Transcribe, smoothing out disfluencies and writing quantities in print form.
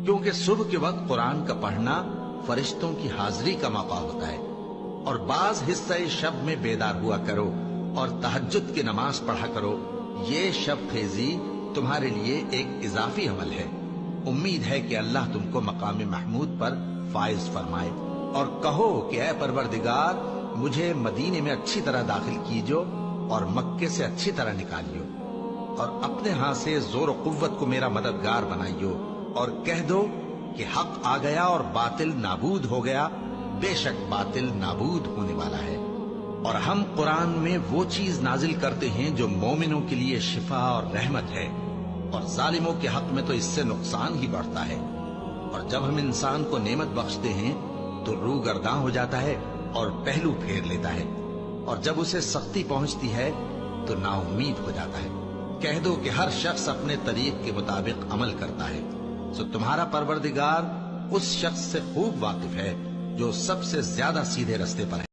کیونکہ صبح کے وقت قرآن کا پڑھنا فرشتوں کی حاضری کا موقع ہوتا ہے، اور بعض حصہ شب میں بیدار ہوا کرو اور تہجد کی نماز پڑھا کرو۔ یہ شب خیزی تمہارے لیے ایک اضافی عمل ہے۔ امید ہے کہ اللہ تم کو مقام محمود پر فائز فرمائے۔ اور کہو کہ اے پروردگار، مجھے مدینے میں اچھی طرح داخل کیجو اور مکے سے اچھی طرح نکالیو، اور اپنے ہاں سے زور و قوت کو میرا مددگار بنائیو، اور کہہ دو کہ حق آ گیا اور باطل نابود ہو گیا، بے شک باطل نابود ہونے والا ہے۔ اور ہم قرآن میں وہ چیز نازل کرتے ہیں جو مومنوں کے لیے شفا اور رحمت ہے، اور ظالموں کے حق میں تو اس سے نقصان ہی بڑھتا ہے۔ اور جب ہم انسان کو نعمت بخشتے ہیں تو روح گرداں ہو جاتا ہے اور پہلو پھیر لیتا ہے، اور جب اسے سختی پہنچتی ہے تو نا امید ہو جاتا ہے۔ کہہ دو کہ ہر شخص اپنے طریق کے مطابق عمل کرتا ہے، سو تمہارا پروردگار اس شخص سے خوب واقف ہے جو سب سے زیادہ سیدھے رستے پر ہے۔